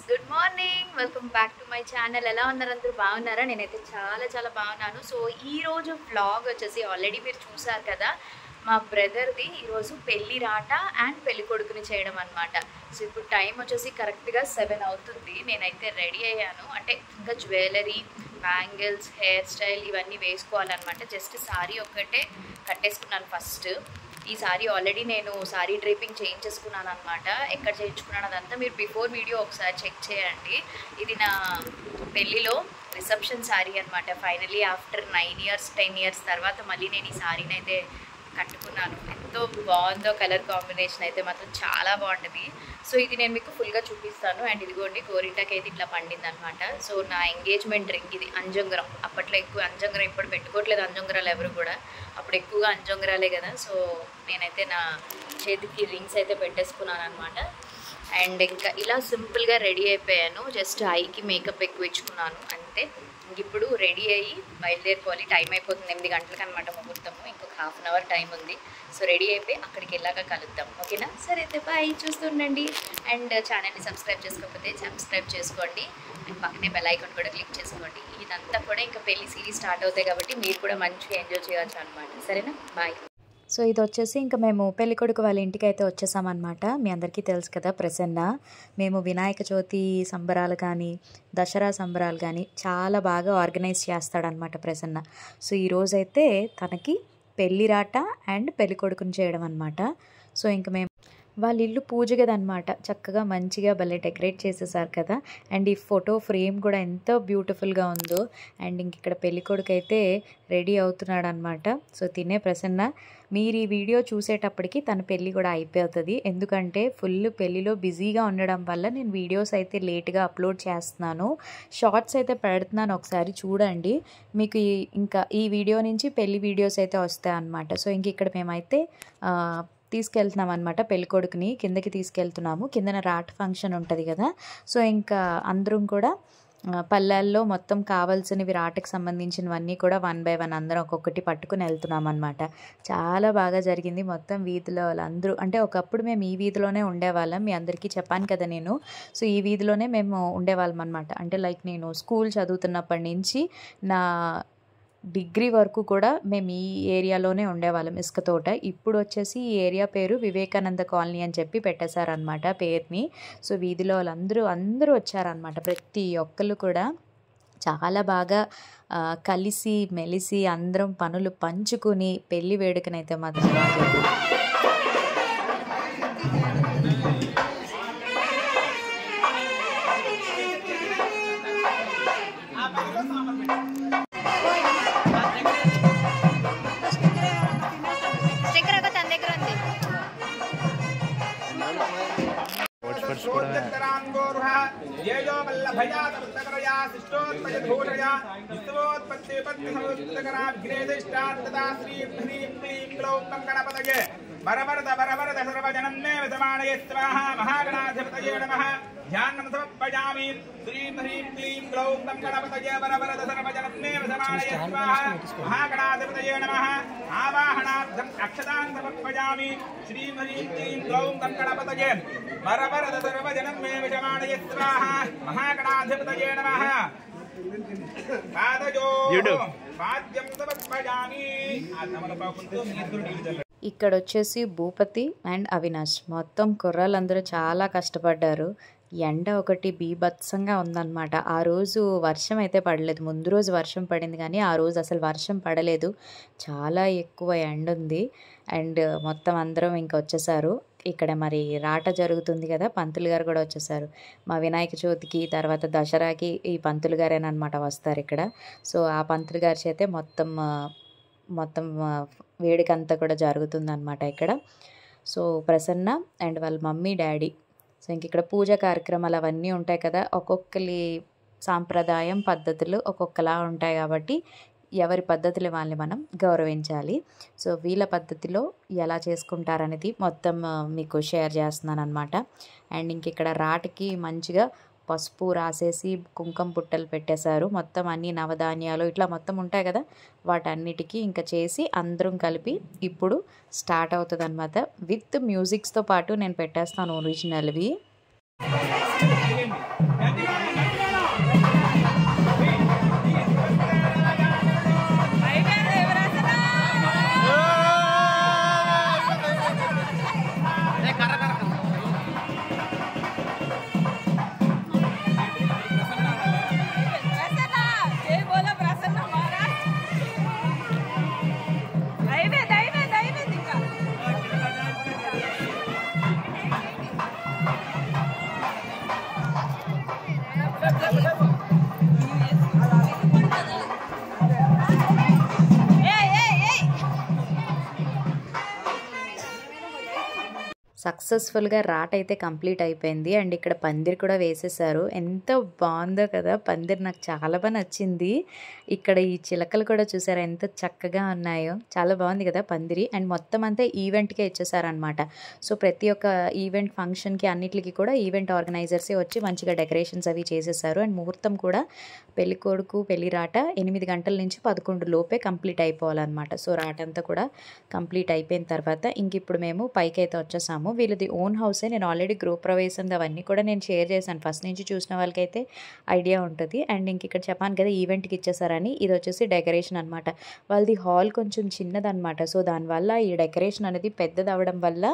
Good morning, welcome back to my channel. ఎలా ఉన్నారు అందరూ? బాగున్నారా? నేనైతే చాలా బాగున్నాను. సో ఈరోజు వ్లాగ్ వచ్చేసి ఆల్రెడీ మీరు చూసారు కదా, మా బ్రదర్ది ఈరోజు పెళ్ళి రాట అండ్ పెళ్లి కొడుకుని చేయడం అనమాట. సో ఇప్పుడు టైం వచ్చేసి కరెక్ట్గా 7 అవుతుంది. నేనైతే రెడీ అయ్యాను. అంటే ఇంకా జ్యువెలరీ, బ్యాంగిల్స్, హెయిర్ స్టైల్ ఇవన్నీ వేసుకోవాలన్నమాట. జస్ట్ సారీ ఒక్కటే కట్టేసుకున్నాను ఫస్ట్. ఈ సారీ ఆల్రెడీ నేను సారీ డ్రేపింగ్ చేయించేసుకున్నాను అనమాట. ఎక్కడ చేయించుకున్నాను అదంతా మీరు బిఫోర్ వీడియో ఒకసారి చెక్ చేయండి. ఇది నా పెళ్ళిలో రిసెప్షన్ సారీ అనమాట. ఫైనలీ ఆఫ్టర్ 9 ఇయర్స్ 10 ఇయర్స్ తర్వాత మళ్ళీ నేను ఈ సారీని అయితే కట్టుకున్నాను. ఎంతో బాగుందో కలర్ కాంబినేషన్ అయితే మాత్రం చాలా బాగుంటుంది. సో ఇది నేను మీకు ఫుల్గా చూపిస్తాను. అండ్ ఇదిగోండి గోరింటాకి అయితే ఇట్లా పండింది అనమాట. సో నా ఎంగేజ్మెంట్ రింగ్ ఇది, అంజంగరం. అప్పట్లో ఎక్కువ అంజంగరం, ఇప్పుడు పెట్టుకోవట్లేదు అంజంగరాలు ఎవరు కూడా. అప్పుడు ఎక్కువగా అంజంగరాలే కదా. సో నేనైతే నా చేతికి రింగ్స్ అయితే పెట్టేసుకున్నాను అనమాట. అండ్ ఇంకా ఇలా సింపుల్గా రెడీ అయిపోయాను. జస్ట్ ఐకి మేకప్ ఎక్కువ ఇచ్చుకున్నాను అంతే. ఇప్పుడు రెడీ అయ్యి బయలుదేరిపోవాలి. టైం అయిపోతుంది, 8 గంటలకు అనమాట ముహూర్తము. ఇంకొక ½ అన్ అవర్ టైం ఉంది. సో రెడీ అయిపోయి అక్కడికి వెళ్ళాక కలుద్దాం, ఓకేనా? సరే అయితే బాయ్, చూస్తుండండి. అండ్ ఛానల్ని సబ్స్క్రైబ్ చేసుకోకపోతే సబ్స్క్రైబ్ చేసుకోండి. అండ్ పక్కనే బెల్ ఐకాన్ కూడా క్లిక్ చేసుకోండి. ఇదంతా కూడా ఇంకా పెళ్లి సిరీస్ స్టార్ట్ అవుతాయి కాబట్టి మీరు కూడా మంచిగా ఎంజాయ్ చేయవచ్చు అనమాట. సరేనా? బాయ్. సో ఇది వచ్చేసి ఇంకా మేము పెళ్ళికొడుకు వాళ్ళ ఇంటికి అయితే వచ్చేసామన్నమాట. మీ అందరికీ తెలుసు కదా ప్రసన్న. మేము వినాయక చవితి సంబరాలు కానీ దసరా సంబరాలు కానీ చాలా బాగా ఆర్గనైజ్ చేస్తాడనమాట ప్రసన్న. సో ఈరోజైతే తనకి పెళ్ళి రాట అండ్ పెళ్ళికొడుకుని చేయడం అనమాట. సో ఇంక మేము వాళ్ళ ఇల్లు పూజ గదనమాట. చక్కగా మంచిగా భలే డెకరేట్ చేసేసారు కదా. అండ్ ఈ ఫోటో ఫ్రేమ్ కూడా ఎంత బ్యూటిఫుల్గా ఉందో. అండ్ ఇంక ఇక్కడ పెళ్ళికొడుకు అయితే రెడీ అవుతున్నాడు అనమాట. సో తినే ప్రసన్న, మీరు ఈ వీడియో చూసేటప్పటికి తన పెళ్ళి కూడా అయిపోతుంది. ఎందుకంటే ఫుల్ పెళ్ళిలో బిజీగా ఉండడం వల్ల నేను వీడియోస్ అయితే లేట్గా అప్లోడ్ చేస్తున్నాను. షార్ట్స్ అయితే పెడుతున్నాను, ఒకసారి చూడండి. మీకు ఇంకా ఈ వీడియో నుంచి పెళ్ళి వీడియోస్ అయితే వస్తాయి అన్నమాట. సో ఇంక ఇక్కడ మేమైతే తీసుకెళ్తున్నాం అనమాట. పెళ్ళికొడుకుని కిందకి తీసుకెళ్తున్నాము. కిందన రాట్ ఫంక్షన్ ఉంటుంది కదా. సో ఇంకా అందరం కూడా పల్లెల్లో మొత్తం కావాల్సినవి రాటకి సంబంధించినవన్నీ కూడా 1 బై 1 అందరం ఒక్కొక్కటి పట్టుకుని వెళ్తున్నాం అనమాట. చాలా బాగా జరిగింది. మొత్తం వీధిలో వాళ్ళందరూ, అంటే ఒకప్పుడు మేము ఈ వీధిలోనే ఉండేవాళ్ళం. మీ అందరికీ చెప్పాను కదా నేను. సో ఈ వీధిలోనే మేము ఉండేవాళ్ళం అనమాట. అంటే లైక్ నేను స్కూల్ చదువుతున్నప్పటి నుంచి నా డిగ్రీ వరకు కూడా మేము ఈ ఏరియాలోనే ఉండేవాళ్ళం, ఇసుక తోట. ఇప్పుడు వచ్చేసి ఈ ఏరియా పేరు వివేకానంద కాలనీ అని చెప్పి పెట్టేశారనమాట పేరుని. సో వీధిలో వాళ్ళందరూ వచ్చారనమాట. ప్రతి ఒక్కళ్ళు కూడా చాలా బాగా కలిసి మెలిసి అందరం పనులు పంచుకుని పెళ్లి వేడుకనైతే మాత్రం వరవరద వరవరద సర్వజనం మే విధమానయ స్వాహ. మహాగణాధిపతయే నమః. ధ్యానం సమర్పయామి. శ్రీం హ్రీం క్లీం గ్లౌం తం గణపతయే వరవరద సర్వజనం మే విధమానయ స్వాహ. మహాగణాధిపతయే నమః. ఆవాహనార్థం అక్షతాన్ సమర్పయామి. శ్రీం హ్రీం క్లీం గ్లౌం తం గణపతయే వరవరద సర్వజనం మే విధమానయ స్వాహ. మహాగణాధిపతయే నమః. పాద్యం సమర్పయామి. ఇక్కడ వచ్చేసి భూపతి అండ్ అవినాష్, మొత్తం కుర్రాళ్ళందరూ చాలా కష్టపడ్డారు. ఎండ ఒకటి బీభత్సంగా ఉందన్నమాట. ఆ రోజు వర్షం అయితే పడలేదు. ముందు రోజు వర్షం పడింది కానీ ఆ రోజు అసలు వర్షం పడలేదు. చాలా ఎక్కువ ఎండ ఉంది. అండ్ మొత్తం అందరం ఇంకా వచ్చేసారు. ఇక్కడ మరి రాట జరుగుతుంది కదా, పంతులు గారు కూడా వచ్చేసారు. మా వినాయక చవితికి తర్వాత దసరాకి ఈ పంతులు గారేనమాట వస్తారు ఇక్కడ. సో ఆ పంతులు గారి చేతే మొత్తం వేడుకంతా కూడా జరుగుతుందన్నమాట ఇక్కడ. సో ప్రసన్న అండ్ వాళ్ళ మమ్మీ డాడీ. సో ఇంక ఇక్కడ పూజా కార్యక్రమాలు అవన్నీ ఉంటాయి కదా. ఒక్కొక్కరి సాంప్రదాయం పద్ధతులు ఒక్కొక్కలా ఉంటాయి కాబట్టి ఎవరి పద్ధతులు వాళ్ళని మనం గౌరవించాలి. సో వీళ్ళ పద్ధతిలో ఎలా చేసుకుంటారనేది మొత్తం మీకు షేర్ చేస్తున్నాను అనమాట. అండ్ ఇంక ఇక్కడ రాటకి మంచిగా పసుపు రాసేసి కుంకుమ పుట్టలు పెట్టేశారు. మొత్తం అన్ని నవధాన్యాలు ఇట్లా మొత్తం ఉంటాయి కదా, వాటన్నిటికీ ఇంకా చేసి అందరం కలిపి ఇప్పుడు స్టార్ట్ అవుతుంది అనమాట. విత్ మ్యూజిక్స్తో పాటు నేను పెట్టేస్తాను ఒరిజినల్వి. సక్సెస్ఫుల్గా రాట్ అయితే కంప్లీట్ అయిపోయింది. అండ్ ఇక్కడ పందిరి కూడా వేసేసారు. ఎంత బాగుందో కదా పందిరి, నాకు చాలా బాగా నచ్చింది. ఇక్కడ ఈ చిలకలు కూడా చూసారా ఎంత చక్కగా ఉన్నాయో, చాలా బాగుంది కదా పందిరి. అండ్ మొత్తం అంతా ఈవెంట్కే ఇచ్చేసారనమాట. సో ప్రతి ఒక్క ఈవెంట్ ఫంక్షన్కి అన్నిటికి కూడా ఈవెంట్ ఆర్గనైజర్సే వచ్చి మంచిగా డెకరేషన్స్ అవి చేసేసారు. అండ్ ముహూర్తం కూడా పెళ్లి కొడుకు పెళ్లి రాట 8 గంటల నుంచి 11 లోపే కంప్లీట్ అయిపోవాలన్నమాట. సో రాట అంతా కూడా కంప్లీట్ అయిపోయిన తర్వాత ఇంక ఇప్పుడు మేము పైకి అయితే వచ్చేసాము. వీళ్ళది ఓన్ హౌసే. నేను ఆల్రెడీ గృహప్రవేశం అవన్నీ కూడా నేను షేర్ చేశాను. ఫస్ట్ నుంచి చూసిన వాళ్ళకైతే ఐడియా ఉంటుంది. అండ్ ఇంక ఇక్కడ చెప్పాను కదా ఈవెంట్కి ఇచ్చేసారని. ఇది వచ్చేసి డెకరేషన్ అనమాట. వాళ్ళది హాల్ కొంచెం చిన్నదనమాట. సో దానివల్ల ఈ డెకరేషన్ అనేది పెద్దది అవ్వడం వల్ల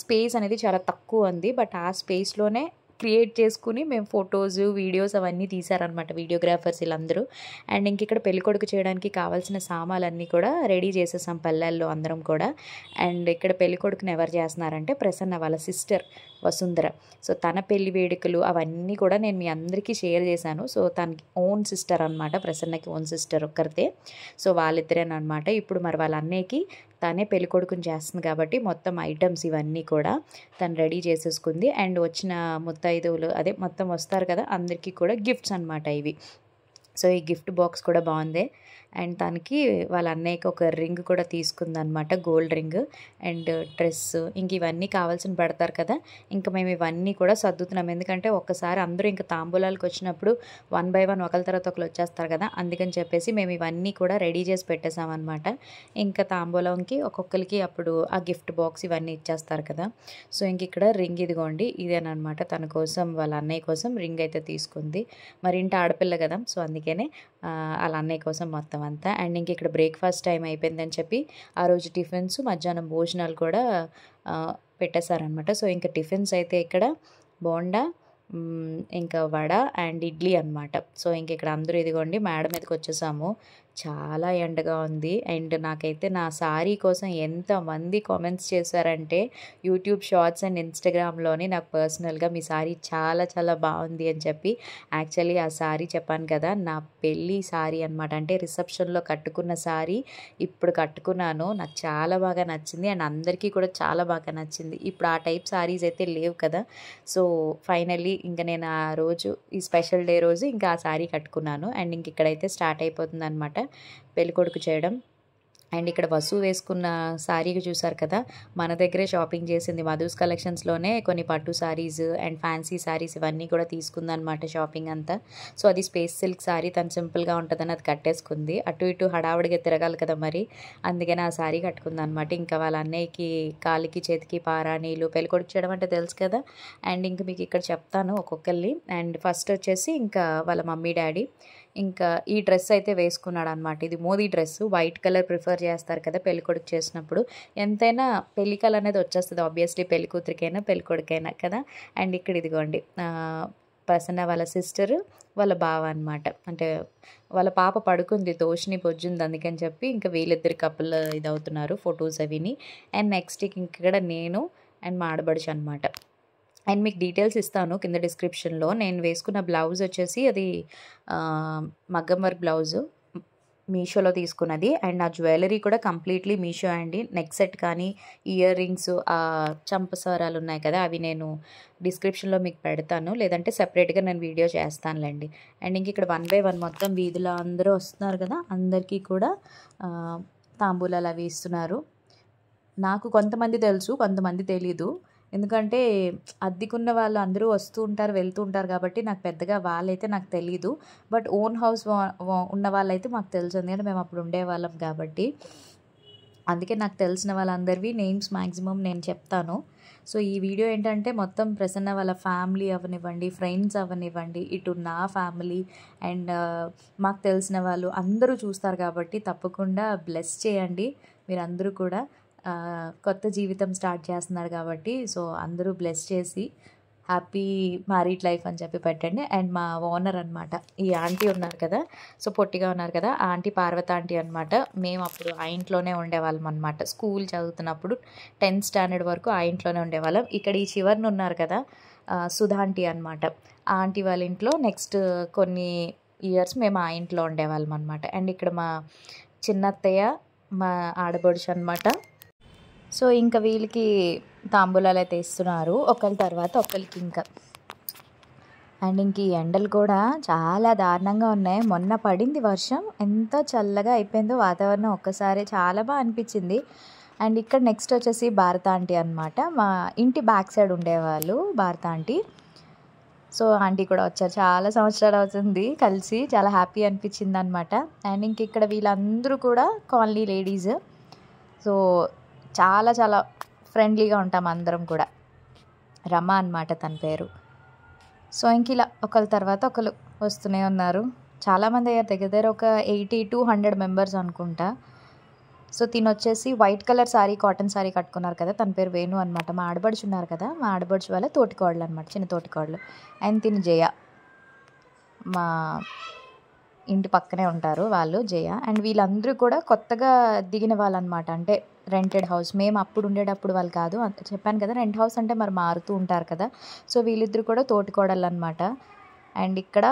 స్పేస్ అనేది చాలా తక్కువ ఉంది. బట్ ఆ స్పేస్లోనే క్రియేట్ చేసుకుని మేము ఫొటోస్ వీడియోస్ అవన్నీ తీసారనమాట వీడియోగ్రాఫర్స్ వీళ్ళందరూ. అండ్ ఇంక ఇక్కడ పెళ్ళికొడుకు చేయడానికి కావాల్సిన సామాన్లన్నీ కూడా రెడీ చేసేసాం పల్లెల్లో అందరం కూడా. అండ్ ఇక్కడ పెళ్ళికొడుకుని ఎవరు చేస్తున్నారంటే ప్రసన్న వాళ్ళ సిస్టర్ వసుంధర. సో తన పెళ్లి వేడుకలు అవన్నీ కూడా నేను మీ అందరికీ షేర్ చేశాను. సో తనకి ఓన్ సిస్టర్ అనమాట, ప్రసన్నకి ఓన్ సిస్టర్ ఒక్కరితే. సో వాళ్ళిద్దరేనమాట. ఇప్పుడు మరి వాళ్ళ అన్నయ్యకి తనే పెళ్ళికొడుకుని చేస్తుంది కాబట్టి మొత్తం ఐటమ్స్ ఇవన్నీ కూడా తను రెడీ చేసేసుకుంది. అండ్ వచ్చిన ముత్తైదువులు అదే మొత్తం వస్తారు కదా అందరికీ కూడా గిఫ్ట్స్ అనమాట ఇవి. సో ఈ గిఫ్ట్ బాక్స్ కూడా బాగుంది. అండ్ తనకి వాళ్ళ అన్నయ్యకి ఒక రింగ్ కూడా తీసుకుందనమాట, గోల్డ్ రింగ్. అండ్ డ్రెస్ ఇంక ఇవన్నీ కావాల్సిన పెడతారు కదా. ఇంకా మేము ఇవన్నీ కూడా సర్దుతున్నాం. ఎందుకంటే ఒక్కసారి అందరూ ఇంకా తాంబూలాలకు వచ్చినప్పుడు 1 by 1 ఒకరి తర్వాత ఒకరు వచ్చేస్తారు కదా. అందుకని చెప్పేసి మేము ఇవన్నీ కూడా రెడీ చేసి పెట్టేసామన్నమాట. ఇంకా తాంబూలంకి ఒక్కొక్కరికి అప్పుడు ఆ గిఫ్ట్ బాక్స్ ఇవన్నీ ఇచ్చేస్తారు కదా. సో ఇంక ఇక్కడ రింగ్ ఇదిగోండి ఇదేనమాట. తన కోసం వాళ్ళ అన్నయ్య కోసం రింగ్ అయితే తీసుకుంది. మరి ఇంటి ఆడపిల్ల కదా, సో అందుకనే వాళ్ళ అన్నయ్య కోసం మొత్తం అంతా. అండ్ ఇంక ఇక్కడ బ్రేక్ఫాస్ట్ టైం అయిపోయిందని చెప్పి ఆ రోజు టిఫిన్స్ మధ్యాహ్నం భోజనాలు కూడా పెట్టేశారనమాట. సో ఇంకా టిఫిన్స్ అయితే ఇక్కడ బోండా, ఇంకా వడ అండ్ ఇడ్లీ అనమాట. సో ఇంక ఇక్కడ అందరూ ఇదిగోండి మేడ మీదకి వచ్చేసాము. చాలా ఎండగా ఉంది. అండ్ నాకైతే నా సారీ కోసం ఎంతమంది కామెంట్స్ చేశారంటే యూట్యూబ్ షార్ట్స్ అండ్ ఇన్స్టాగ్రామ్లోని నాకు పర్సనల్గా మీ సారీ చాలా చాలా బాగుంది అని చెప్పి. యాక్చువల్లీ ఆ సారీ చెప్పాను కదా నా పెళ్ళి సారీ అనమాట. అంటే రిసెప్షన్లో కట్టుకున్న సారీ ఇప్పుడు కట్టుకున్నాను. నాకు చాలా బాగా నచ్చింది. అండ్ అందరికీ కూడా చాలా బాగా నచ్చింది. ఇప్పుడు ఆ టైప్ సారీస్ అయితే లేవు కదా. సో ఫైనల్లీ ఇంకా నేను ఆ రోజు ఈ స్పెషల్ డే రోజు ఇంకా ఆ సారీ కట్టుకున్నాను. అండ్ ఇంక ఇక్కడైతే స్టార్ట్ అయిపోతుంది అనమాట పెళ్ళికొడుకు చేయడం. అండ్ ఇక్కడ వసు వేసుకున్న శారీకి చూసారు కదా, మన దగ్గరే షాపింగ్ చేసింది మధుస్ కలెక్షన్స్లోనే కొన్ని పట్టు శారీస్ అండ్ ఫ్యాన్సీ శారీస్ ఇవన్నీ కూడా తీసుకుందనమాట షాపింగ్ అంతా. సో అది స్పేస్ సిల్క్ శారీ, తను సింపుల్గా ఉంటుందని అది కట్టేసుకుంది. అటు ఇటు హడావుడిగా తిరగాలి కదా మరి, అందుకని ఆ శారీ కట్టుకుందనమాట. ఇంకా వాళ్ళ అన్నయ్యకి కాలికి చేతికి పారాణీలు, పెళ్ళికొడుకు చేయడం అంటే తెలుసు కదా. అండ్ ఇంక మీకు ఇక్కడ చెప్తాను ఒక్కొక్కరిని. అండ్ ఫస్ట్ వచ్చేసి ఇంకా వాళ్ళ మమ్మీ డాడీ ఇంకా ఈ డ్రెస్ అయితే వేసుకున్నాడు అనమాట. ఇది Modi dress, white colour prefer చేస్తారు కదా పెళ్ళికొడుకు చేసినప్పుడు. ఎంతైనా పెళ్లి కలర్ అనేది వచ్చేస్తుంది ఆబ్వియస్లీ, పెళ్లి కూతురికైనా పెళ్లి కొడుకైనా కదా. అండ్ ఇక్కడ ఇదిగోండి ప్రసన్న వాళ్ళ సిస్టర్ వాళ్ళ బావ అనమాట. అంటే వాళ్ళ పాప పడుకుంది, తోషిని పొజ్జుంది, అందుకని చెప్పి ఇంకా వీళ్ళిద్దరు కపుల్ ఇదవుతున్నారు ఫొటోస్ అవిని. అండ్ నెక్స్ట్ ఇక్కడ నేను అండ్ మా ఆడబడుచు అనమాట. అండ్ మీకు డీటెయిల్స్ ఇస్తాను కింద డిస్క్రిప్షన్లో. నేను వేసుకున్న బ్లౌజ్ వచ్చేసి అది మగ్గం వర్క్ బ్లౌజు, మీషోలో తీసుకున్నది. అండ్ నా జ్యువెలరీ కూడా కంప్లీట్లీ మీషో అండి. నెక్ సెట్ కానీ ఇయర్ రింగ్స్, చంపసారాలు ఉన్నాయి కదా అవి నేను డిస్క్రిప్షన్లో మీకు పెడతాను, లేదంటే సెపరేట్గా నేను వీడియో చేస్తానులేండి. అండ్ ఇంక ఇక్కడ 1 by 1 మొత్తం వీధిలో అందరూ వస్తున్నారు కదా, అందరికీ కూడా తాంబూలాలు అవి ఇస్తున్నారు. నాకు కొంతమంది తెలుసు, కొంతమంది తెలీదు. ఎందుకంటే అద్దెకున్న వాళ్ళు అందరూ వస్తూ ఉంటారు వెళ్తూ ఉంటారు కాబట్టి నాకు పెద్దగా వాళ్ళైతే నాకు తెలీదు. బట్ ఓన్ హౌస్ ఉన్న వాళ్ళైతే మాకు తెలుసు, ఎందుకంటే మేము అప్పుడు ఉండేవాళ్ళం కాబట్టి. అందుకే నాకు తెలిసిన వాళ్ళందరివి నేమ్స్ మ్యాక్సిమం నేను చెప్తాను. సో ఈ వీడియో ఏంటంటే మొత్తం ప్రసన్న వాళ్ళ ఫ్యామిలీ అవనివ్వండి, ఫ్రెండ్స్ అవనివ్వండి, ఇటు నా ఫ్యామిలీ అండ్ మాకు తెలిసిన వాళ్ళు అందరూ చూస్తారు కాబట్టి తప్పకుండా బ్లెస్ చేయండి మీరందరూ కూడా. కొత్త జీవితం స్టార్ట్ చేస్తున్నారు కాబట్టి సో అందరూ బ్లెస్ చేసి హ్యాపీ మ్యారీడ్ లైఫ్ అని చెప్పి పెట్టండి. అండ్ మా ఓనర్ అనమాట ఈ ఆంటీ ఉన్నారు కదా, సో పొట్టిగా ఉన్నారు కదా, ఆ ఆంటీ పార్వత ఆంటీ అనమాట. మేము అప్పుడు ఆ ఇంట్లోనే ఉండేవాళ్ళం అనమాట. స్కూల్ చదువుతున్నప్పుడు 10th స్టాండర్డ్ వరకు ఆ ఇంట్లోనే ఉండేవాళ్ళం. ఇక్కడ ఈ చివరిని ఉన్నారు కదా సుధా ఆంటీ అనమాట. ఆ ఆంటీ వాళ్ళ ఇంట్లో నెక్స్ట్ కొన్ని ఇయర్స్ మేము ఆ ఇంట్లో ఉండేవాళ్ళం అనమాట. అండ్ ఇక్కడ మా చిన్నత్తయ్య మా ఆడపడుచు అనమాట. సో ఇంకా వీళ్ళకి తాంబూలాలు అయితే ఇస్తున్నారు ఒకరి తర్వాత ఒకరికి ఇంకా. అండ్ ఇంక ఈ ఎండలు కూడా చాలా దారుణంగా ఉన్నాయి. మొన్న పడింది వర్షం, ఎంత చల్లగా అయిపోయిందో వాతావరణం, ఒక్కసారి చాలా బాగా అనిపించింది. అండ్ ఇక్కడ నెక్స్ట్ వచ్చేసి భారత ఆంటీ అనమాట. మా ఇంటి బ్యాక్ సైడ్ ఉండేవాళ్ళు భారత ఆంటీ. సో ఆంటీ కూడా వచ్చారు, చాలా సంవత్సరాలు అవుతుంది కలిసి, చాలా హ్యాపీ అనిపించింది అనమాట. అండ్ ఇంక ఇక్కడ వీళ్ళందరూ కూడా కాలనీ లేడీస్. సో చాలా చాలా ఫ్రెండ్లీగా ఉంటాం అందరం కూడా. రమ అనమాట తన పేరు. సో ఇంక ఇలా ఒకరి తర్వాత ఒకరు వస్తూనే ఉన్నారు. చాలామంది అయ్యారు, దగ్గర ఒక 80 to 100 మెంబర్స్ అనుకుంటా. సో తిను వచ్చేసి white colour sari, cotton sari కట్టుకున్నారు కదా, తన పేరు వేణు అనమాట. మా ఆడబడుచు ఉన్నారు కదా, మా ఆడబడుచు వాళ్ళ తోటికోడలు అనమాట, చిన్న తోటికోడలు. అండ్ తిను జయ, మా ఇంటి పక్కనే ఉంటారు వాళ్ళు, జయ. అండ్ వీళ్ళందరూ కూడా కొత్తగా దిగిన వాళ్ళు అనమాట, అంటే రెంటెడ్ హౌస్. మేము అప్పుడు ఉండేటప్పుడు వాళ్ళు కాదు, చెప్పాను కదా రెంట్ హౌస్ అంటే మరి మారుతూ ఉంటారు కదా. సో వీళ్ళిద్దరు కూడా తోటికోడలు అనమాట. అండ్ ఇక్కడ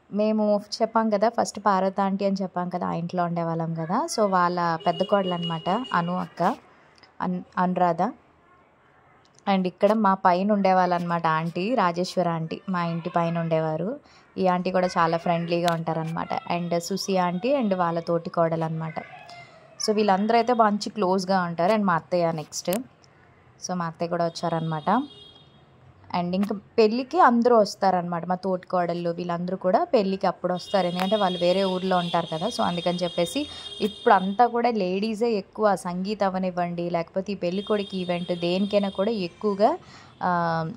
మేము చెప్పాం కదా ఫస్ట్ పార్వతి ఆంటీ అని చెప్పాం కదా, ఆ ఇంట్లో ఉండేవాళ్ళం కదా. సో వాళ్ళ పెద్ద కోడలు అనమాట అను అక్క, అనురాధ. అండ్ ఇక్కడ మా పైన ఉండేవాళ్ళు అనమాట ఆంటీ, రాజేశ్వర ఆంటీ, మా ఇంటి పైన ఉండేవారు. ఈ ఆంటీ కూడా చాలా ఫ్రెండ్లీగా ఉంటారనమాట. అండ్ సుసి ఆంటీ అండ్ వాళ్ళ తోటి కోడలు అనమాట. సో వీళ్ళందరూ అయితే మంచి క్లోజ్గా ఉంటారు. అండ్ మా అత్తయ్య నెక్స్ట్. సో మా అత్తయ్య కూడా వచ్చారనమాట. అండ్ ఇంకా పెళ్ళికి అందరూ వస్తారనమాట, మా తోటి కోడళ్ళు వీళ్ళందరూ కూడా పెళ్ళికి అప్పుడు వస్తారు, ఎందుకంటే వాళ్ళు వేరే ఊర్లో ఉంటారు కదా. సో అందుకని చెప్పేసి ఇప్పుడు అంతా కూడా లేడీసే ఎక్కువ, సంగీతం అవనివ్వండి లేకపోతే ఈ పెళ్ళికొడుకు ఈవెంట్ దేనికైనా కూడా ఎక్కువగా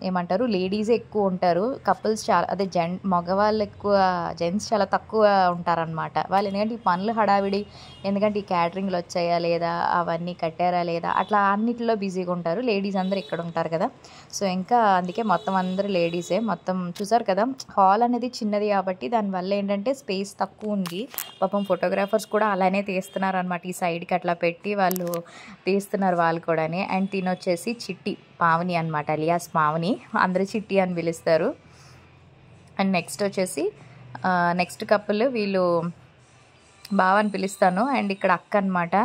ఏమంటారు లేడీసే ఎక్కువ ఉంటారు. కపుల్స్ చాలా, అదే మగవాళ్ళు ఎక్కువ, జెంట్స్ చాలా తక్కువ ఉంటారనమాట. వాళ్ళు ఎందుకంటే ఈ పనులు హడావిడి, ఎందుకంటే ఈ క్యాటరింగ్లు వచ్చాయా లేదా, అవన్నీ కట్టారా లేదా, అట్లా అన్నిటిలో బిజీగా ఉంటారు. లేడీస్ అందరూ ఇక్కడ ఉంటారు కదా. సో ఇంకా అందుకే మొత్తం అందరూ లేడీసే. మొత్తం చూసారు కదా, హాల్ అనేది చిన్నది కాబట్టి దానివల్ల ఏంటంటే స్పేస్ తక్కువ ఉంది. పాపం ఫోటోగ్రాఫర్స్ కూడా అలానే తీస్తున్నారు అనమాట, ఈ సైడ్కి అట్లా పెట్టి వాళ్ళు తీస్తున్నారు వాళ్ళు కూడాని. అండ్ తినొచ్చేసి చిట్టి పావని అనమాట, అలియాస్ పావని, అందరూ చిట్టి అని పిలుస్తారు. అండ్ నెక్స్ట్ వచ్చేసి నెక్స్ట్ కపుల్ వీళ్ళు బావ అని పిలుస్తాను. అండ్ ఇక్కడ అక్క అనమాట.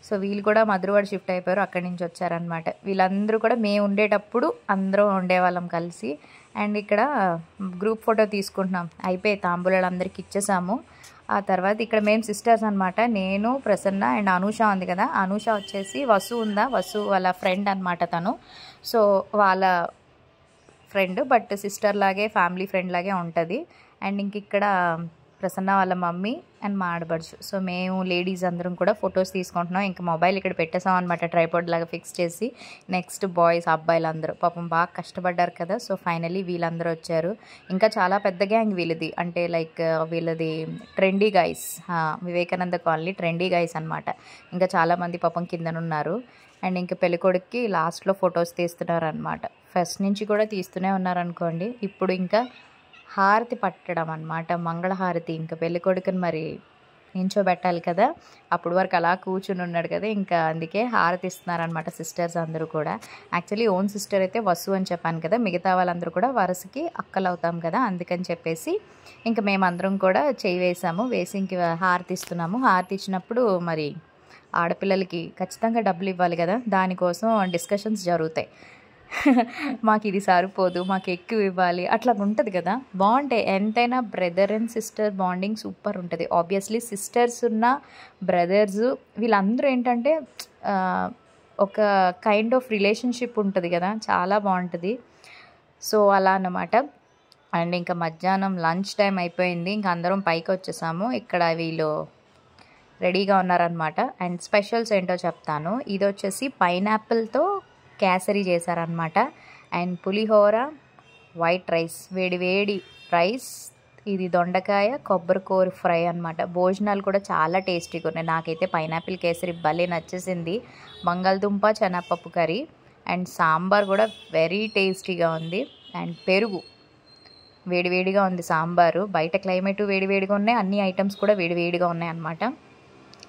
సో వీళ్ళు కూడా మధురవాడ షిఫ్ట్ అయిపోయారు, అక్కడి నుంచి వచ్చారనమాట. వీళ్ళందరూ కూడా మేము ఉండేటప్పుడు అందరూ ఉండేవాళ్ళం కలిసి. అండ్ ఇక్కడ గ్రూప్ ఫోటో తీసుకుంటున్నాం, అయిపోయి తాంబూలాలు అందరికి ఇచ్చేసాము. ఆ తర్వాత ఇక్కడ మేము సిస్టర్స్ అనమాట, నేను ప్రసన్న అండ్ అనూష ఉంది కదా. అనూష వచ్చేసి వసు ఉందా, వసు వాళ్ళ ఫ్రెండ్ అనమాట తను. సో వాళ్ళ ఫ్రెండ్, బట్ సిస్టర్ లాగే ఫ్యామిలీ ఫ్రెండ్ లాగే ఉంటుంది. అండ్ ఇంక ఇక్కడ ప్రసన్న వాళ్ళ మమ్మీ అండ్ మా ఆడబడుచు. సో మేము లేడీస్ అందరం కూడా ఫొటోస్ తీసుకుంటున్నాం. ఇంకా మొబైల్ ఇక్కడ పెట్టేసాం అనమాట, ట్రైపాడ్ లాగా ఫిక్స్ చేసి. నెక్స్ట్ బాయ్స్, అబ్బాయిలు అందరూ పాపం బాగా కష్టపడ్డారు కదా. సో ఫైనలీ వీళ్ళందరూ వచ్చారు. ఇంకా చాలా పెద్ద గ్యాంగ్ వీళ్ళది, అంటే లైక్ వీళ్ళది trendy guys, Vivekananda colony trendy guys అనమాట. ఇంకా చాలామంది పాపం కిందనున్నారు. అండ్ ఇంకా పెళ్ళికొడుక్కి లాస్ట్లో ఫొటోస్ తీస్తున్నారు అనమాట. ఫస్ట్ నుంచి కూడా తీస్తూనే ఉన్నారనుకోండి. ఇప్పుడు ఇంకా హారతి పట్టడం అనమాట, మంగళహారతి. ఇంకా పెళ్ళికొడుకుని మరి నించోబెట్టాలి కదా, అప్పుడు వరకు అలా కూర్చుని ఉన్నాడు కదా, ఇంకా అందుకే హారతి ఇస్తున్నారనమాట సిస్టర్స్ అందరూ కూడా. యాక్చువల్లీ ఓన్ సిస్టర్ అయితే వసు అని చెప్పాను కదా, మిగతా వాళ్ళందరూ కూడా వరుసకి అక్కలు అవుతాం కదా, అందుకని చెప్పేసి ఇంకా మేమందరం కూడా చేయి వేసాము. వేసి ఇంక హారతి ఇస్తున్నాము. హారతి ఇచ్చినప్పుడు మరి ఆడపిల్లలకి ఖచ్చితంగా డబ్బులు ఇవ్వాలి కదా, దానికోసం డిస్కషన్స్ జరుగుతాయి. మాకు ఇది సరిపోదు, మాకు ఎక్కువ ఇవ్వాలి, అట్లా ఉంటుంది కదా. బాగుంటాయి ఎంతైనా, brother and sister bonding super ఉంటుంది. ఆబ్వియస్లీ సిస్టర్స్ ఉన్న బ్రదర్స్ వీళ్ళందరూ ఏంటంటే ఒక కైండ్ ఆఫ్ రిలేషన్షిప్ ఉంటుంది కదా, చాలా బాగుంటుంది. సో అలా అన్నమాట. అండ్ ఇంకా మధ్యాహ్నం లంచ్ టైం అయిపోయింది, ఇంకా అందరం పైకి వచ్చేసాము. ఇక్కడ వీళ్ళు రెడీగా ఉన్నారనమాట. అండ్ స్పెషల్స్ ఏంటో చెప్తాను. ఇది వచ్చేసి పైనాపిల్తో కేసరి చేశారనమాట. అండ్ పులిహోర, వైట్ రైస్, వేడి వేడి రైస్, ఇది దొండకాయ కొబ్బరికూర ఫ్రై అనమాట. భోజనాలు కూడా చాలా టేస్టీగా ఉన్నాయి. నాకైతే పైనాపిల్ కేసరి భలే నచ్చేసింది. బంగాళదుంప శనగపప్పు కర్రీ అండ్ సాంబార్ కూడా వెరీ టేస్టీగా ఉంది. అండ్ పెరుగు వేడివేడిగా ఉంది సాంబారు. బయట క్లైమేట్ వేడివేడిగా ఉన్నాయి, అన్ని ఐటమ్స్ కూడా వేడివేడిగా ఉన్నాయి అన్నమాట.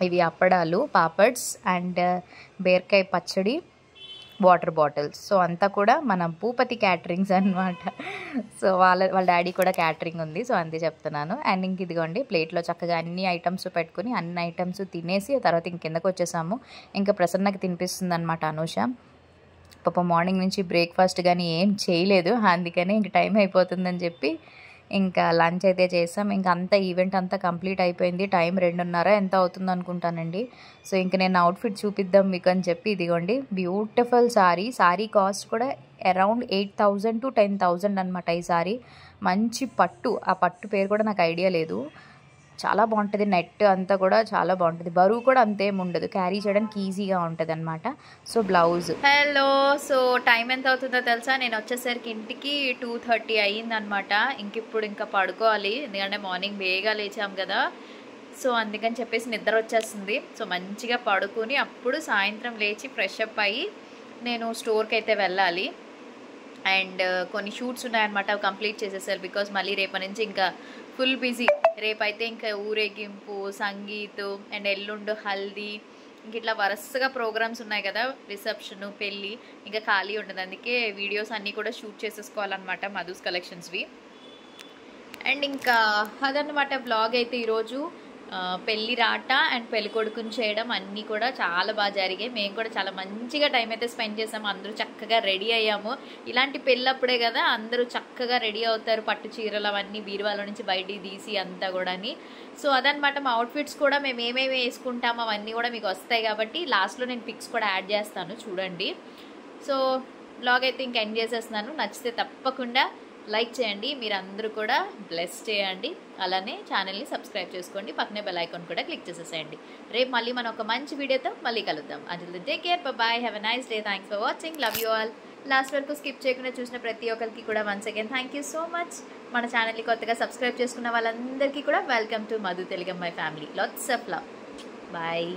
ఇవి అప్పడాలు, పాపడ్స్ అండ్ బీరకాయ పచ్చడి వాటర్ బాటిల్స్. సో అంతా కూడా మన భూపతి క్యాటరింగ్స్ అనమాట. సో వాళ్ళ డాడీ కూడా క్యాటరింగ్ ఉంది. సో అంతే చెప్తున్నాను. అండ్ ఇంక ఇదిగోండి ప్లేట్లో చక్కగా అన్ని ఐటమ్స్ పెట్టుకుని అన్ని ఐటమ్స్ తినేసి ఆ తర్వాత ఇంక కిందకు వచ్చేసాము. ఇంకా ప్రసన్నకి తినిపిస్తుంది అనమాట అనూష. పాప మార్నింగ్ నుంచి బ్రేక్ఫాస్ట్ కానీ ఏం చేయలేదు, అందుకని ఇంక టైం అయిపోతుందని చెప్పి ఇంకా లంచ్ అయితే చేసాం. ఇంకా అంతా ఈవెంట్ అంతా కంప్లీట్ అయిపోయింది. టైం 2:30 ఎంత అవుతుంది అనుకుంటానండి. సో ఇంక నేను అవుట్ఫిట్ చూపిద్దాం మీకు అని చెప్పి ఇదిగోండి బ్యూటిఫుల్ సారీ కాస్ట్ కూడా అరౌండ్ 8,000 to 10,000 అనమాట. ఈ సారీ మంచి పట్టు, ఆ పట్టు పేరు కూడా నాకు ఐడియా లేదు. చాలా బాగుంటుంది, నెట్ అంతా కూడా చాలా బాగుంటుంది, బరువు కూడా అంతేం ఉండదు, క్యారీ చేయడానికి ఈజీగా ఉంటుంది అనమాట. So blouse. Hello, so time ఎంత అవుతుందో తెలుసా? నేను వచ్చేసరికి ఇంటికి 2:30 అయ్యిందనమాట. ఇంకా పడుకోవాలి, ఎందుకంటే మార్నింగ్ బేగా లేచాం కదా. సో అందుకని చెప్పేసి నిద్ర వచ్చేస్తుంది. సో మంచిగా పడుకుని అప్పుడు సాయంత్రం లేచి ఫ్రెష్ అప్ అయ్యి నేను స్టోర్కి అయితే వెళ్ళాలి. అండ్ కొన్ని షూట్స్ ఉన్నాయన్నమాట, అవి కంప్లీట్ చేసేసారు. బికాజ్ మళ్ళీ రేపటి నుంచి ఇంకా ఫుల్ బిజీ. రేపైతే ఇంకా ఊరేగింపు, సంగీత్, అండ్ ఎల్లుండు హల్దీ, ఇంక ఇట్లా వరుసగా ప్రోగ్రామ్స్ ఉన్నాయి కదా, రిసెప్షను, పెళ్ళి, ఇంకా ఖాళీ ఉండదు. అందుకే వీడియోస్ అన్నీ కూడా షూట్ చేసేసుకోవాలన్నమాట మధుస్ కలెక్షన్స్వి. అండ్ ఇంకా అదన్నమాట బ్లాగ్ అయితే ఈరోజు. పెళ్ళి రాట అండ్ పెళ్లి కొడుకుని చేయడం అన్నీ కూడా చాలా బాగా జరిగాయి. మేము కూడా చాలా మంచిగా టైం అయితే స్పెండ్ చేసాము. అందరూ చక్కగా రెడీ అయ్యాము. ఇలాంటి పెళ్ళప్పుడే కదా అందరూ చక్కగా రెడీ అవుతారు, పట్టు చీరలు అవన్నీ బీరువాలో నుంచి బయటికి తీసి అంతా కూడాని. సో అదనమాట మా అవుట్ఫిట్స్ కూడా మేము ఏమేమి వేసుకుంటాము అవన్నీ కూడా మీకు వస్తాయి కాబట్టి లాస్ట్లో నేను పిక్స్ కూడా యాడ్ చేస్తాను, చూడండి. సో బ్లాగ్ అయితే ఇంకా ఎండ్ చేసేస్తున్నాను. నచ్చితే తప్పకుండా లైక్ చేయండి, మీరందరూ కూడా బ్లెస్ చేయండి, అలానే ఛానల్ని సబ్స్క్రైబ్ చేసుకోండి, పక్కనే బెల్ ఐకాన్ కూడా క్లిక్ చేసేసేయండి. రేపు మళ్ళీ మనం ఒక మంచి వీడియోతో మళ్ళీ కలుద్దాం. Until then take care, bye, have a nice day, thanks for watching, love you all. Last వరకు స్కిప్ చేయకుండా చూసిన ప్రతి ఒక్కరికి కూడా once again thank you so much. మన ఛానల్ని కొత్తగా సబ్స్క్రైబ్ చేసుకున్న వాళ్ళందరికీ కూడా వెల్కమ్ టు మధు తెలుగమ్మాయి family. Lots of love, bye.